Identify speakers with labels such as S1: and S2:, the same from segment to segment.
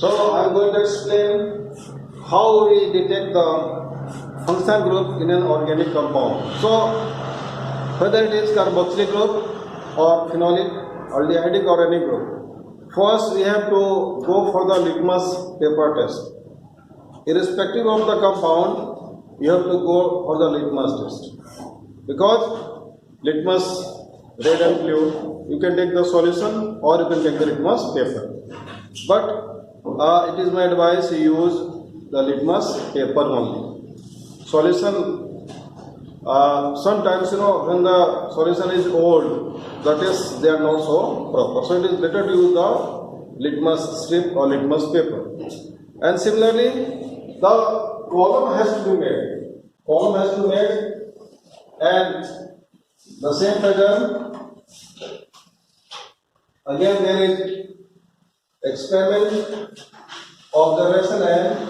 S1: So I am going to explain how we detect the functional group in an organic compound. So whether it is carboxylic group or phenolic, aldehydic or any group, first we have to go for the litmus paper test. Irrespective of the compound, you have to go for the litmus test, because litmus red and blue, you can take the solution or you can take the litmus paper, but it is my advice you use the litmus paper only. Solution, sometimes when the solution is old, the tests they are not so proper, so it is better to use the litmus strip or litmus paper. And similarly, the column has to be made, and the same pattern. Again there is experiment, observation and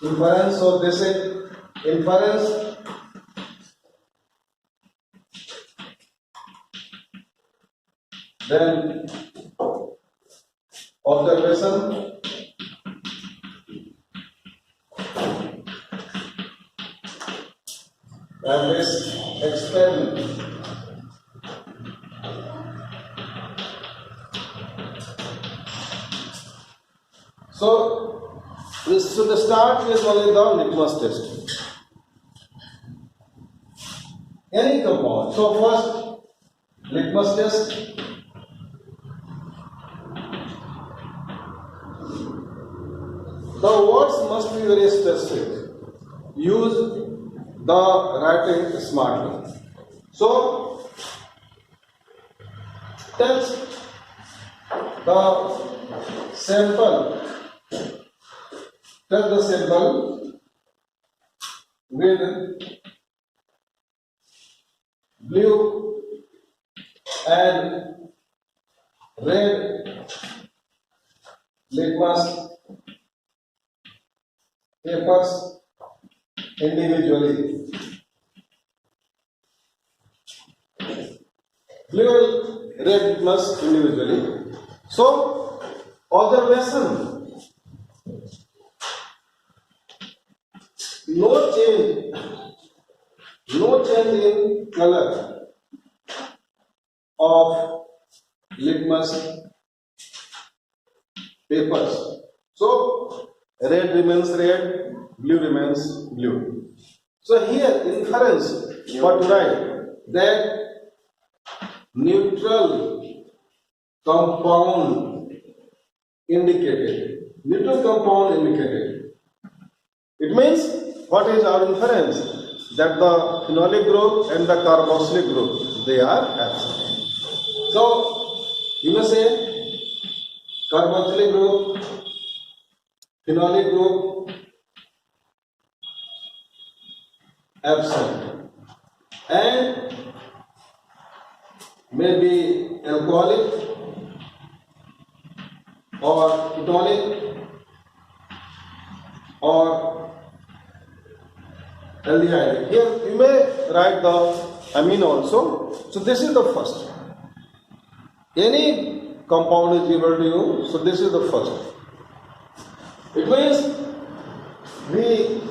S1: inference. So this is inference, then observation, and this experiment. So this should start with only the litmus test. Any compound. So first litmus test. The words must be very specific. Use the writing smartly. So test the sample. Test the sample with blue and red litmus papers individually. Blue and red litmus individually. So observation. No change in color of litmus papers. So red remains red, blue remains blue. So here inference for to write that neutral compound indicated. Neutral compound indicated. It means, what is our inference? That the phenolic group and the carboxylic group, they are absent. So you may say carboxylic group, phenolic group absent, and maybe alcoholic or ketonic or aldehyde. Here you may write the amine also. So this is the first. Any compound is given to you, so this is the first. It means we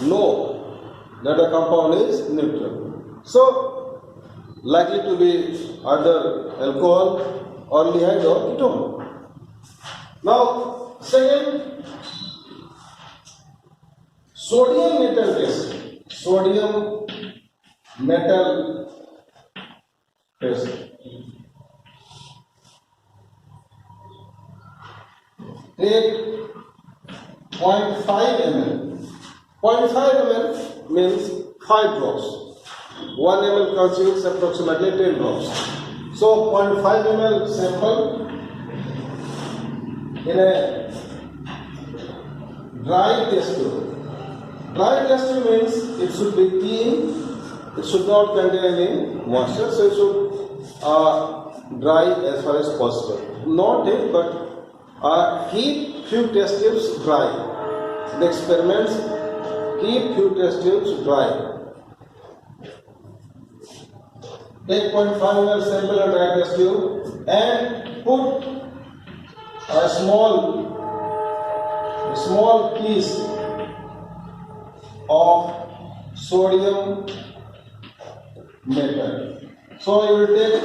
S1: know that a compound is neutral. So likely to be either alcohol or aldehyde or ketone. Now second, sodium metal test. Sodium metal test. Take 0.5 ml. 0.5 ml means 5 drops. 1 ml constitutes approximately 10 drops. So 0.5 ml sample in a dry test tube. Dry test tube means it should be clean, it should not contain any moisture, so it should dry as far as possible. Not it, but keep few test tubes dry. The experiments, keep few test tubes dry. Take 0.5 ml sample and dry test tube and put a small piece of sodium metal. So you will take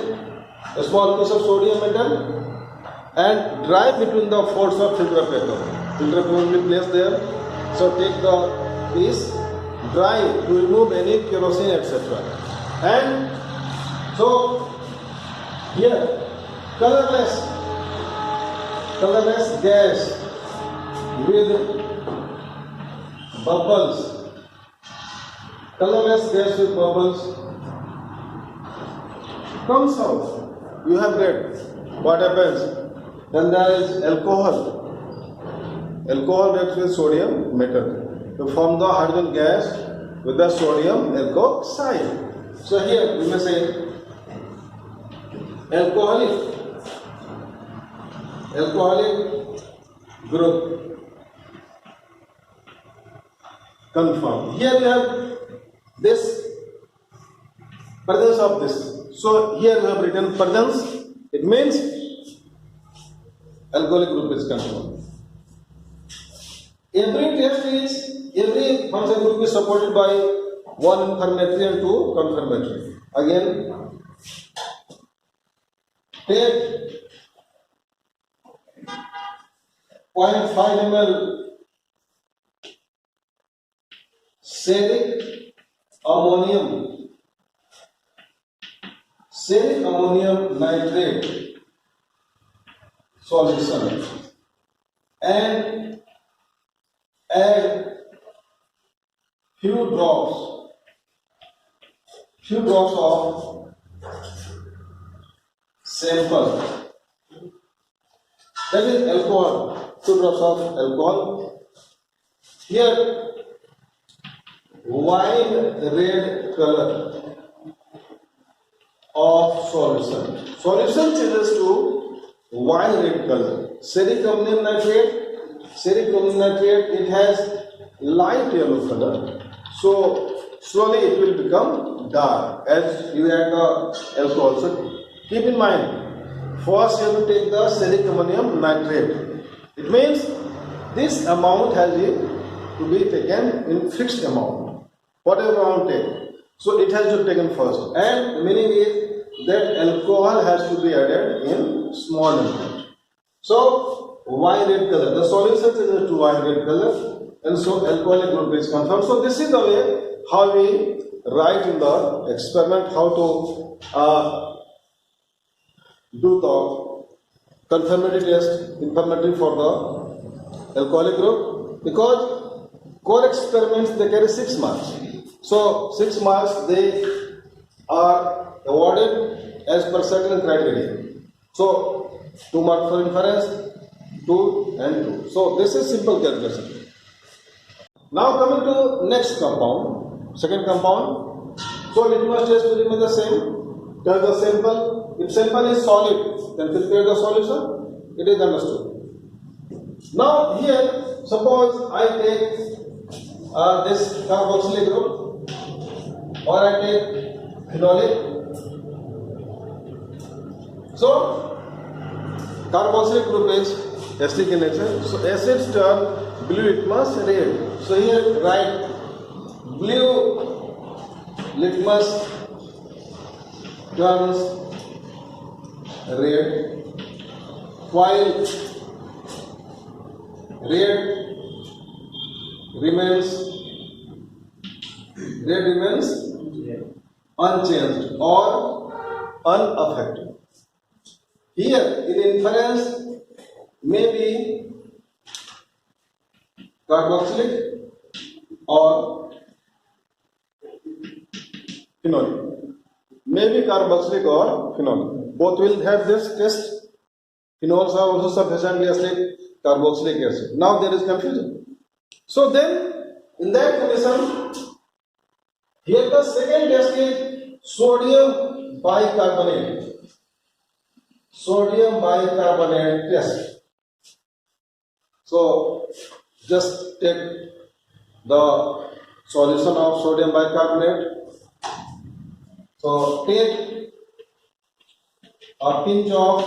S1: a small piece of sodium metal and dry between the folds of filter paper. Filter paper will be placed there. So take the piece, dry to remove any kerosene, etc. And so here colorless gas with bubbles. Colorless gas with bubbles comes out. You have read what happens. Then there is alcohol. Alcohol reacts with sodium metal to form the hydrogen gas with the sodium alkoxide. So here we may say alcoholic group confirmed. Here we have this presence of this. So here we have written presence. It means alcoholic group is confirmed. Every function group is supported by one infirmatory and two confirmatory. Again, take 0.5 ml salic ammonium nitrate solution and add few drops of sample, that is alcohol, 2 drops of alcohol. Here wine red color of solution changes to wine red color. Salic ammonium nitrate, it has light yellow color. So slowly it will become dark as you add the alcohol. So keep in mind, first you have to take the salic ammonium nitrate. It means this amount has to be taken in fixed amount. Whatever amount take. So it has to be taken first. And the meaning is that alcohol has to be added in small amount. So wine red color. The solution is to wine red color, and so alcoholic group is confirmed. So this is the way how we write in the experiment how to do the confirmatory test, informatory for the alcoholic group, because core experiments they carry 6 marks. So 6 marks they are awarded as per certain criteria. So 2 marks for inference, 2 and 2. So this is simple calculation. Now coming to next compound, second compound. So litmus test will remain the same. Tell the sample. If sample is solid, then prepare the solution. It is understood. Now here, suppose I take this carboxylic group, or I take phenolic. So carboxylic group is acidic in nature. So acids turn blue litmus red. So here write blue litmus turns red, while red remains unchanged or unaffected. Here in inference may be carboxylic or phenolic. Maybe carboxylic or phenolic. Both will have this test. Phenols are also sufficiently acidic, carboxylic acid. Now there is confusion. So then, in that condition, here the second test is sodium bicarbonate. Sodium bicarbonate test. So just take the solution of sodium bicarbonate. So take a pinch of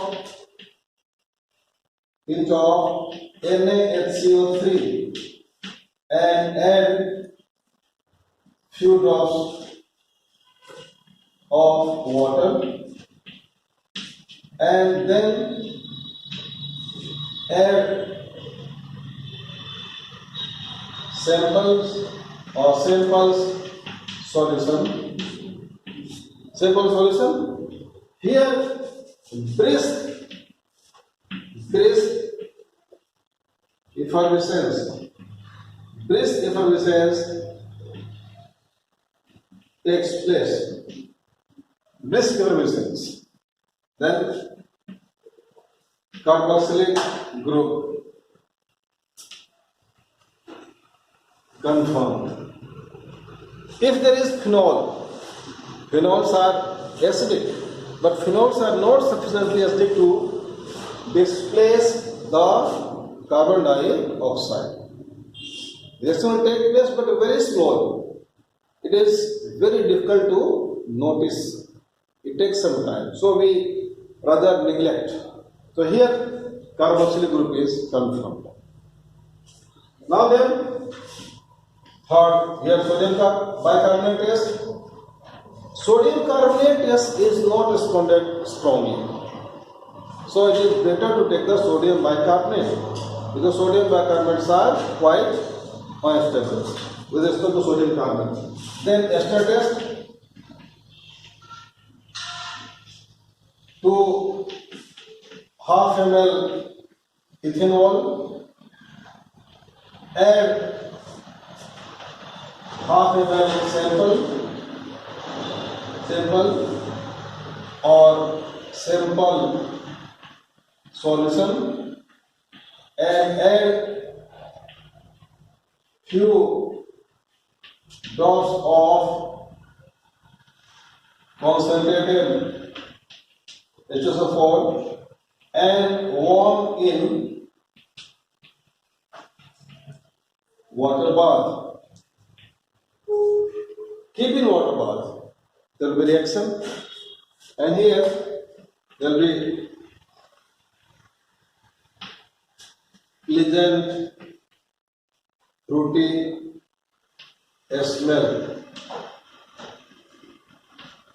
S1: pinch of NaHCO3 and add few drops of water and then add samples or samples solution. Sample solution. Here brisk effervescence. Brisk effervescence takes place. Brisk effervescence. Then carboxylic group confirmed. If there is phenol, phenols are acidic, but phenols are not sufficiently acidic to displace the carbon dioxide. Reaction will take place but very small. It is very difficult to notice. It takes some time. So we rather neglect. So here carboxylic group is confirmed. Now then, third, here sodium bicarbonate test. Sodium carbonate test is not responded strongly. So it is better to take the sodium bicarbonate because sodium bicarbonates are quite unstable with respect to sodium carbonate. Then ester test. To half ml ethanol, add half ml sample or sample solution and add few drops of concentrated HSO4 and warm in water bath. Keep in water bath. There will be reaction, and here there will be pleasant, fruity smell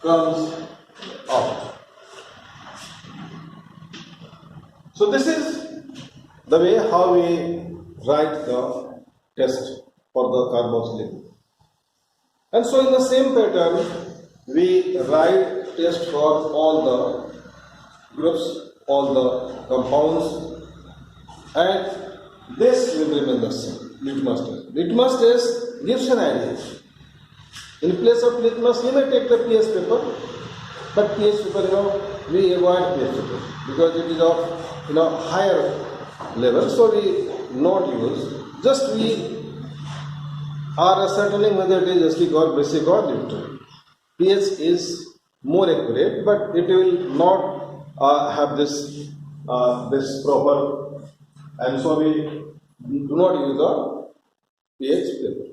S1: comes out. So this is the way how we write the test for the carboxylic. And so in the same pattern, we write test for all the groups, all the compounds, and this will remain the same. Litmus test. Litmus test gives an idea. In place of litmus, you may take the PS paper, but PS paper, we avoid PS paper because it is of higher level, so we not use. Just we are ascertaining whether it is acidic or basic or neutral. pH is more accurate, but it will not have this proper, and so we do not use the pH paper.